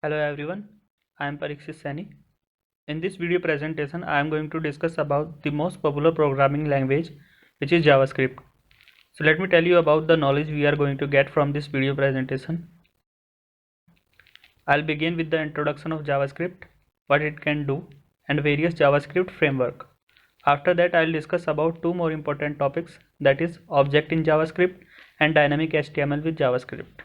Hello everyone, I am Parikshit Sani. In this video presentation, I am going to discuss about the most popular programming language, which is JavaScript. So let me tell you about the knowledge we are going to get from this video presentation. I'll begin with the introduction of JavaScript, what it can do, and various JavaScript framework. After that, I'll discuss about two more important topics, that is object in JavaScript and dynamic HTML with JavaScript.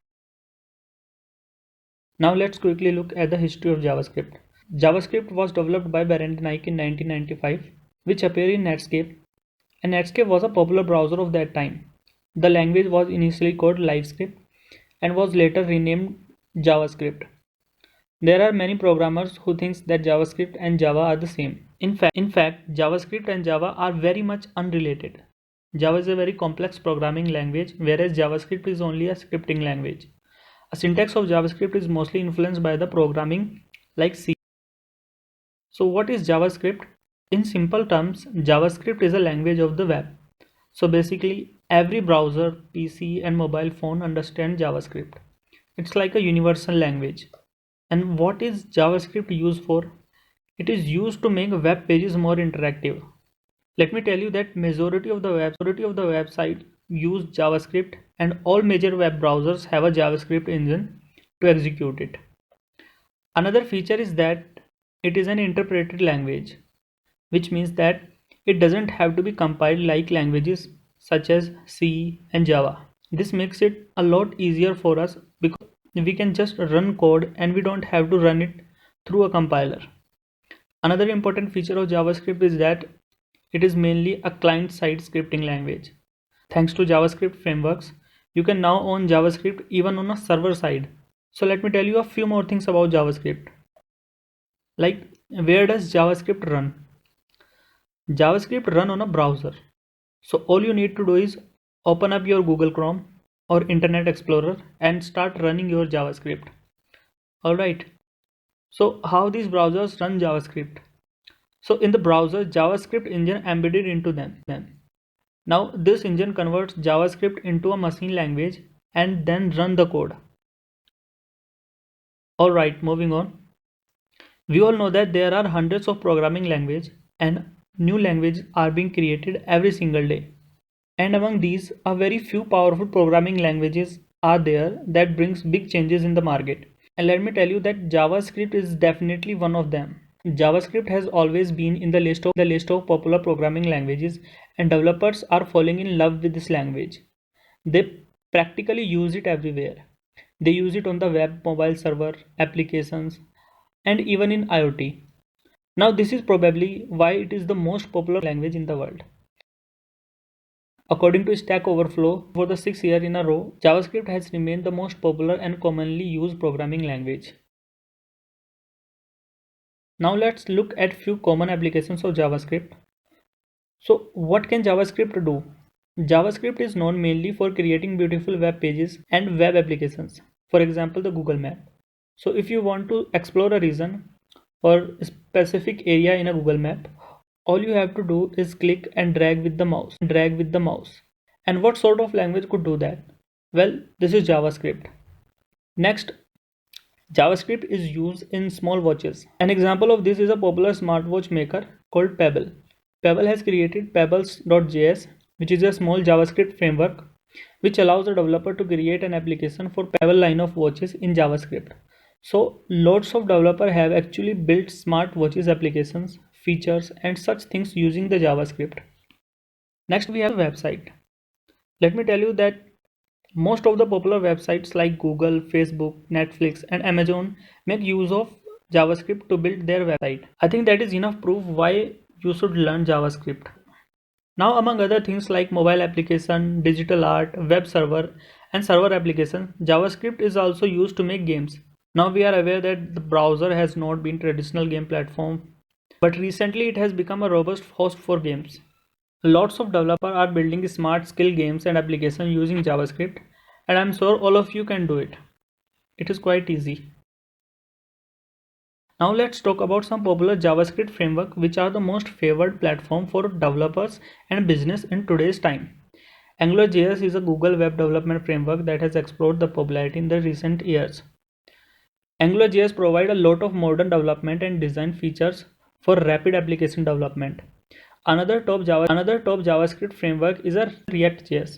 Now let's quickly look at the history of JavaScript. JavaScript was developed by Brendan Eich in 1995, which appeared in Netscape, and Netscape was a popular browser of that time. The language was initially called LiveScript and was later renamed JavaScript. There are many programmers who think that JavaScript and Java are the same. In fact, JavaScript and Java are very much unrelated. Java is a very complex programming language, whereas JavaScript is only a scripting language. A syntax of JavaScript is mostly influenced by the programming like C. So what is JavaScript? In simple terms, JavaScript is a language of the web. So basically, every browser, PC and mobile phone understand JavaScript. It's like a universal language. And what is JavaScript used for? It is used to make web pages more interactive. Let me tell you that majority of the website use JavaScript, and all major web browsers have a JavaScript engine to execute it. Another feature is that it is an interpreted language, which means that it doesn't have to be compiled like languages such as C and Java. This makes it a lot easier for us because we can just run code and we don't have to run it through a compiler. Another important feature of JavaScript is that it is mainly a client-side scripting language. Thanks to JavaScript frameworks, you can now own JavaScript even on a server side. So let me tell you a few more things about JavaScript. Like, where does JavaScript run? JavaScript run on a browser. So all you need to do is open up your Google Chrome or Internet Explorer and start running your JavaScript. Alright. So how these browsers run JavaScript? So in the browser, JavaScript engine embedded into them. Now this engine converts JavaScript into a machine language and then run the code. Alright, moving on. We all know that there are hundreds of programming languages and new languages are being created every single day. And among these, a very few powerful programming languages are there that brings big changes in the market. And let me tell you that JavaScript is definitely one of them. JavaScript has always been in the list of popular programming languages, and developers are falling in love with this language. They practically use it everywhere. They use it on the web, mobile server, applications, and even in IoT. Now this is probably why it is the most popular language in the world. According to Stack Overflow, for the 6th year in a row, JavaScript has remained the most popular and commonly used programming language. Now let's look at few common applications of JavaScript. So what can JavaScript do? JavaScript is known mainly for creating beautiful web pages and web applications. For example, the Google Map. So if you want to explore a region or a specific area in a Google Map, all you have to do is click and drag with the mouse. And what sort of language could do that? Well, this is JavaScript. Next, JavaScript is used in small watches. An example of this is a popular smartwatch maker called Pebble. Pebble has created pebbles.js, which is a small JavaScript framework which allows a developer to create an application for Pebble line of watches in JavaScript. So lots of developers have actually built smart watches applications, features and such things using the JavaScript. Next we have a website. Let me tell you that most of the popular websites like Google, Facebook, Netflix and Amazon make use of JavaScript to build their website. I think that is enough proof why you should learn JavaScript. Now among other things like mobile application, digital art, web server and server application, JavaScript is also used to make games. Now we are aware that the browser has not been traditional game platform, but recently it has become a robust host for games. Lots of developers are building smart skill games and applications using JavaScript, and I'm sure all of you can do it. It is quite easy. Now let's talk about some popular JavaScript framework which are the most favored platform for developers and business in today's time. AngularJS is a Google web development framework that has explored the popularity in the recent years. AngularJS provide a lot of modern development and design features for rapid application development. Another top JavaScript framework is a React.js.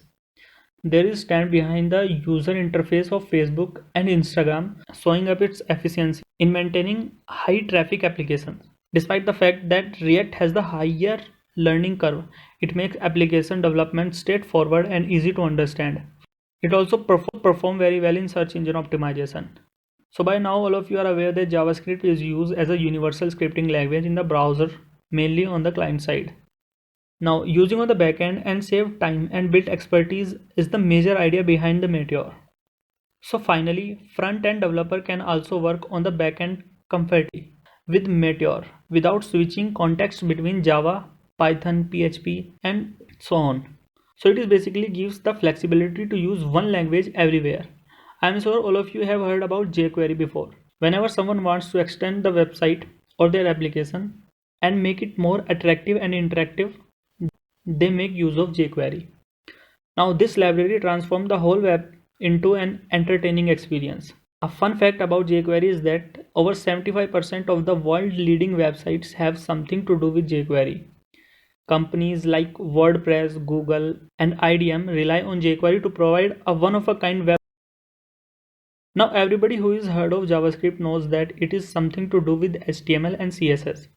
There is stand behind the user interface of Facebook and Instagram, showing up its efficiency in maintaining high traffic applications. Despite the fact that React has the higher learning curve, it makes application development straightforward and easy to understand. It also performs very well in search engine optimization. So by now all of you are aware that JavaScript is used as a universal scripting language in the browser, mainly on the client side. Now, using on the backend and save time and build expertise is the major idea behind the Meteor. So finally, front-end developer can also work on the backend comfortably with Meteor without switching context between Java, Python, PHP, and so on. So it is basically gives the flexibility to use one language everywhere. I'm sure all of you have heard about jQuery before. Whenever someone wants to extend the website or their application and make it more attractive and interactive, they make use of jQuery. Now this library transforms the whole web into an entertaining experience. A fun fact about jQuery is that over 75% of the world leading websites have something to do with jQuery. Companies like WordPress, Google, and IBM rely on jQuery to provide a one-of-a-kind web. Now everybody who has heard of JavaScript knows that it is something to do with HTML and CSS.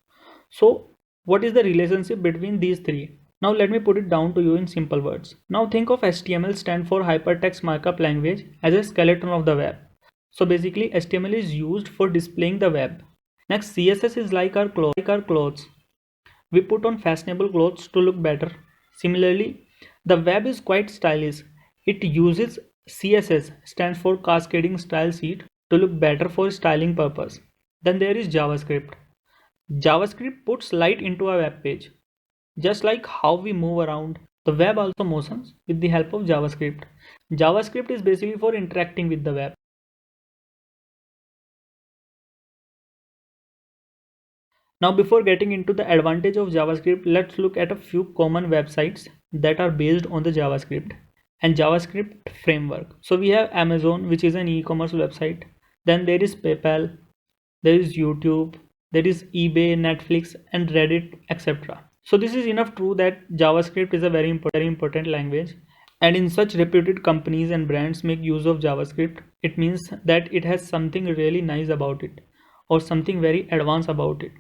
So what is the relationship between these three? Now let me put it down to you in simple words. Now think of HTML stand for Hypertext Markup Language as a skeleton of the web. So basically HTML is used for displaying the web. Next, CSS is like our clothes. We put on fashionable clothes to look better. Similarly, the web is quite stylish. It uses CSS, stands for Cascading Style Sheet, to look better for styling purpose. Then there is JavaScript. JavaScript puts light into a web page. Just like how we move around, the web also motions with the help of JavaScript. JavaScript is basically for interacting with the web. Now before getting into the advantage of JavaScript, let's look at a few common websites that are based on the JavaScript and JavaScript framework. So we have Amazon, which is an e-commerce website. Then there is PayPal, there is YouTube, there is eBay, Netflix, and Reddit, etc. So this is enough true that JavaScript is a very important language, and in such reputed companies and brands make use of JavaScript, it means that it has something really nice about it or something very advanced about it.